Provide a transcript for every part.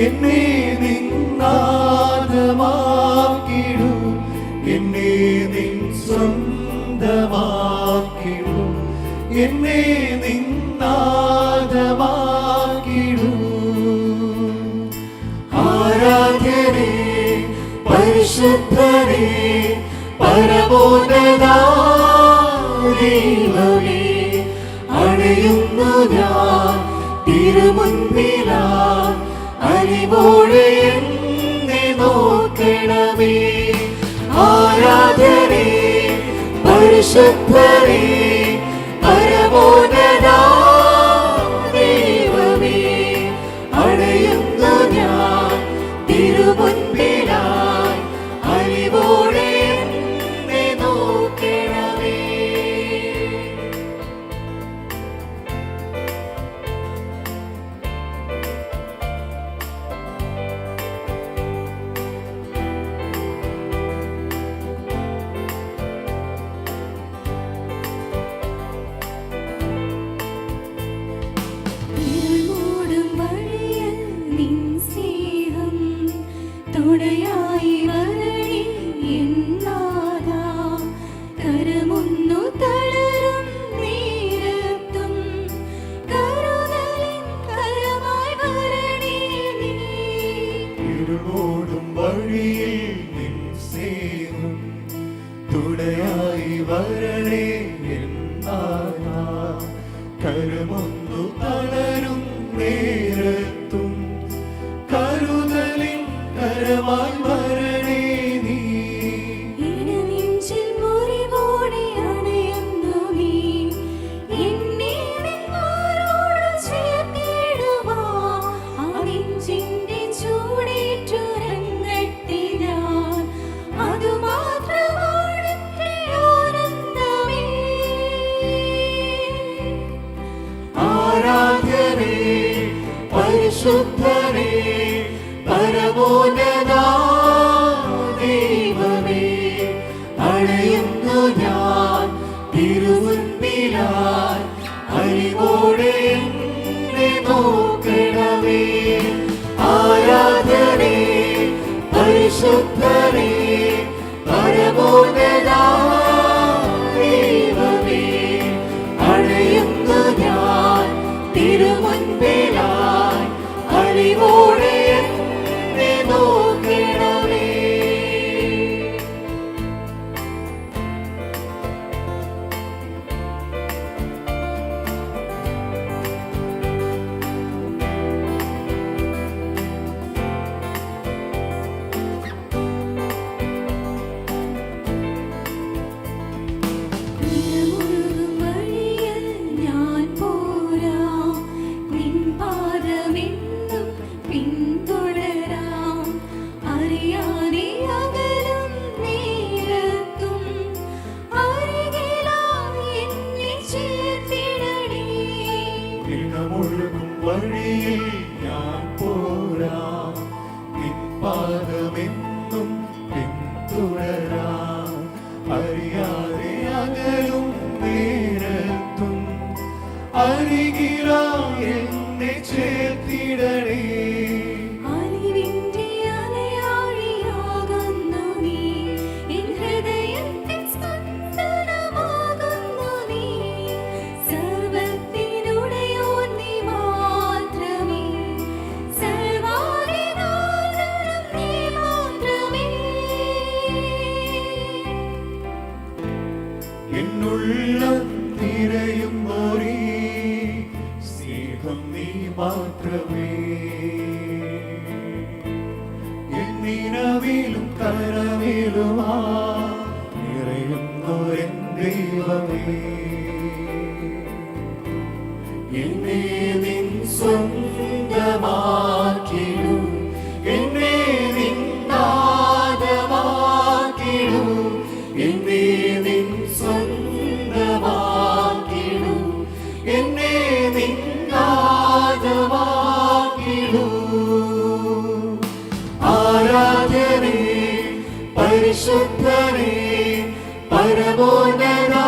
എന്നെ നിന്നാദമാക്കിടൂ, എന്നെ നിൻ സ്വന്തമാക്കിടൂ, എന്നെ നിന്നാദമാക്കിടൂ. ആരാധ്യനേ പരിശുദ്ധനേ പരമോന്നതാ ദൈവമേ, അണയുന്നു ഞാൻ തിരുമുൻപിലായി, അറിവോടെ എന്നെ നോക്കണമേ. ആരാധനേ പരിശുദ്ധനേ പരമോന്നതാ ദൈവമേ, അണയുന്നു ഞാൻ തിരുമുൻപിലായി, അറിവോടെ എന്നെ നോക്കണമേ. തുണയായി വരണേ എന്നാഥാ, കരമൊന്നു തളരും നേരത്തും കരുതലിൻ കരമായി വരണേ നീ. ഇരുളോടും വഴിയിൽ നിൻ സ്നേഹം തുണയായി വരണേ എന്നാഥാ, കരമൊന്നു തളരും നേരത്തും കരുതലിൻ കരമായി വരണേ നീ. ഇടനെഞ്ചിൽ മുറിവോടെ അണയുന്നു നീ, എന്നെ നിന്മാരോട് ചേർത്തിടുവാൻ. ആ നെഞ്ചിന്റെ ചൂടേറ്റുറങ്ങട്ടെ ഞാൻ, അതുമാത്രമാണ് എൻ്റെ ആനന്ദമേ. ആരാധ്യനേ പരിശുദ്ധനേ പരമോന്നതാ ദൈവമേ, അണയുന്നു ഞാൻ തിരുമുൻപിലായി, അറിവോടെ എന്നെ നോക്കണമേ. ആരാധനേ പരിശുദ്ധനേ പരമോന്നതാ ദൈവമേ, അണയുന്നു ഞാൻ തിരുമുൻപിലായി, അറിവോടെ എന്നെ നോക്കണമേ. നിറമൊഴുകും വഴിയിൽ ഞാൻ പോരാം, നിൻ പാദമെന്നും പിന്തുടരാം. അറിയാതെ അകലും നേരത്തും അരികിലായി എന്നെ ചേർത്തിടണേ. നിറമൊഴുകും വഴിയിൽ ഞാൻ പോരാം, നിൻ പാദമെന്നും പിന്തുടരാം. അറിയാതെ അകലും നേരത്തും അരികിലായി എന്നെ ചേർത്തിടണേ. അറിവിന്റെ അലയാഴിയാകുന്നു നീ, എൻ ഹൃദയത്തിൻ സ്പന്ദനമാകുന്നു നീ. സർവ്വത്തിനുടയോൻ നീ മാത്രമേ, സർവ്വാധിനാഥനും നീ മാത്രമേ. എന്നുള്ളം നിറയുമ്പോരീ സ്നേഹം നീ മാത്രമേ. എന്നിനവിലും കരവിലുമാ നിറയുന്നോരെൻ ദൈവമേ, എന്നെ നിൻ സ്വന്തമാക്കിടൂ, എന്നെ നിന്നാദമാക്കിടൂ, എന്നെ നിൻ സ്വന്തമാക്കിടൂ, എന്നെ നിന്നാദമാക്കിടൂ. ആരാധനേ പരിശുദ്ധനേ പരമോന്നതാ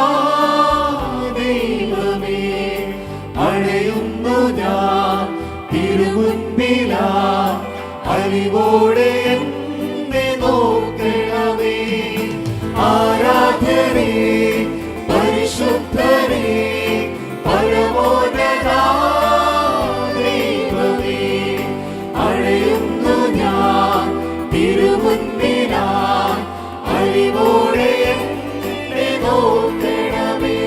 അലിവോടെ എന്നെ നോക്കണമേ. ആരാധനേ പരിശുദ്ധനേ പരമോന്നതാ ദൈവമേ, അഴയുന്നു ഞാൻ തിരുമുൻപിനായി അലിവോടെ എന്നെ നോക്കണമേ.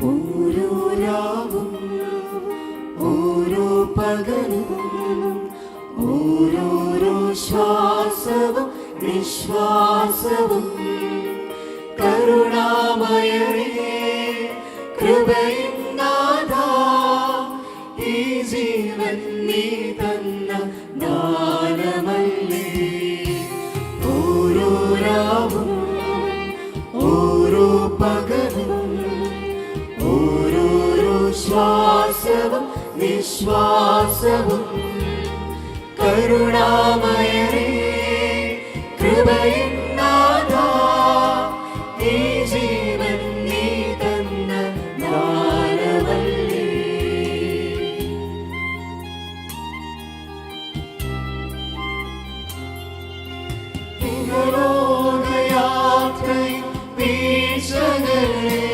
ഓരോ രാവും ഓരോ പകലും ഓരോരോ ശ്വാസവും നിശ്വാസവും കരുണാമയനേ കൃപയിൻ നാഥാ, ഈ ജീവൻ നീ തന്ന ദാനമല്ലേ. ഓരോ രാവും ഓരോ പകലും ഓരോരോ ശ്വാസവും നിശ്വാസവും കരുണാമയനേ കൃപയിൻ നാഥാ, ഈ ജീവൻ നീ തന്ന ദാനമല്ലേ. ഇഹലോകയാത്രയിൽ വീഴ്ചകളെ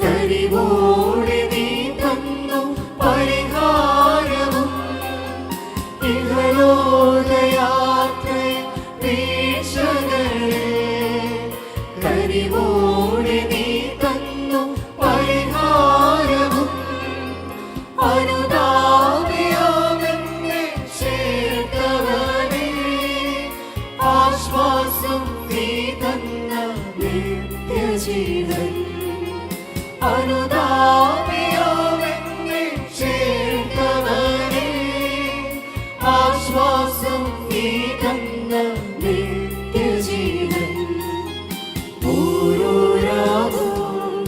കരിവോടെ നീ തന്നു പരിഹാരവും. ഇഹലോകയാത്രയിൽ വീഴ്ചകളെ കരിവോടെ നീ തന്നു പരിഹാരവും. അനുതാപിയാമെന്നെ ചേർത്തവനേ, ആശ്വാസം നീ തന്ന നിത്യജീവൻ. അനുതാപിയാമെന്നെ ചേർത്തവനേ, ആശ്വാസം നീ തന്ന നിത്യജീവൻ. ഓരോ രാവും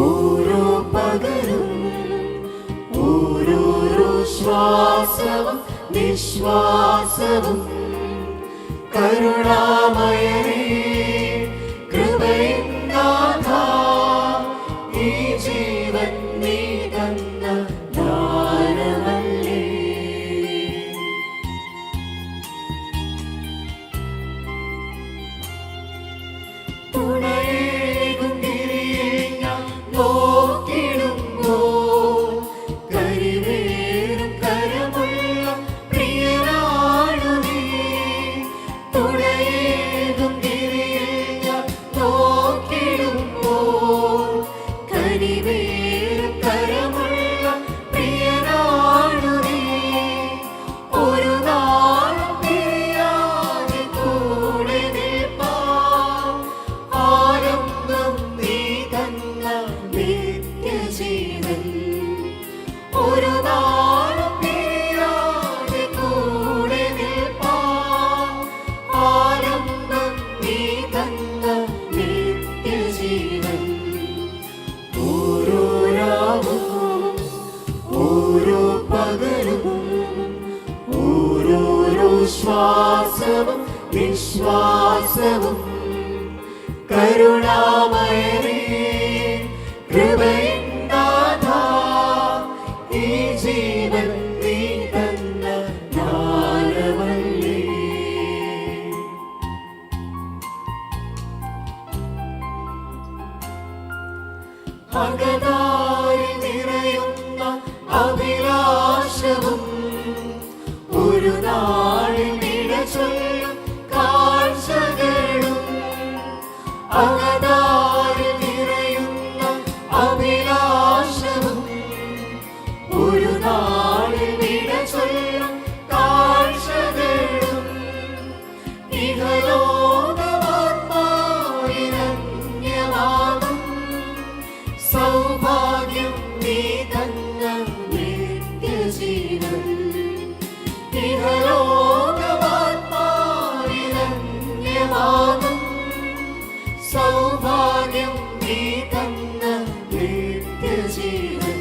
ഓരോ പകലും ഓരോരോ ശ്വാസവും നിശ്വാസവും കരുണാമയനേ കൃപയിൻ നാഥാ, ഈ ജീവൻ നീ തന്ന ദാനമല്ലേ. തുണയേകും തിരിയെ ഞാൻ നോക്കിടുമ്പോൾ കരിവേറും കരമുള്ള പ്രിയനാണു നീ. തുണയേകും തിരിയെ ഞാൻ നോക്കിടുമ്പോൾ കരിവേറും കരമുള്ള പ്രിയനാണു നീ. ഒരു നാളും പിരിയാതെ കൂടെ നിൽപ്പാൻ ആരംഭം നീ തന്ന നിത്യജീവൻ. ഒരു നാളും പിരിയാതെ കൂടെ നിൽപ്പാൻ ആരംഭം നീ തന്ന നിത്യജീവൻ. ഓരോ രാവും ഓരോ പകലും ഓരോരോ ശ്വാസവും നിശ്വാസവും കരുണാമയനേ കൃപയിൻ നാഥാ, ഈ ജീവൻ നീ തന്ന ദാനമല്ലേ. അകതാരിൽ നിറയുന്ന അഭിലാഷവും ഒരു നാളിൽ നിഴചൊല്ലും കാഴ്ചകളും. അകതാരിൽ നിറയുന്ന അഭിലാഷവും ഒരു നാളിൽ നിഴചൊല്ലും കാഴ്ചകളും നീ തന്ന നിത്യജീവൻ.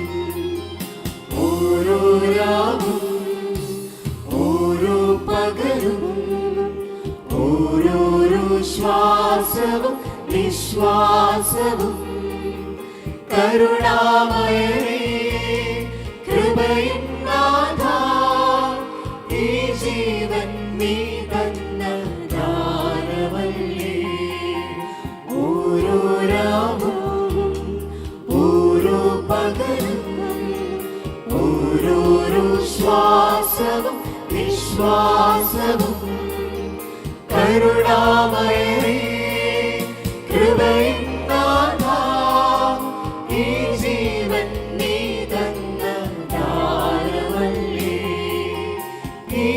ഓരോ രാവും ഓരോ പകലും ഓരോരോ ശ്വാസവും നിശ്വാസവും കരുണാമയനേ കൃപയിൻ നാഥാ, ഈ ജീവൻ നീ തന്ന ദാനമല്ലേ. ഓരോ രാവും ഓരോ പകലും ഓരോരോ ശ്വാസവും നിശ്വാസവും കരുണാമയനേ കൃപയിൻ നാഥാ, ഈ ജീവൻ നീ തന്ന ദാനമല്ലേ. ഈ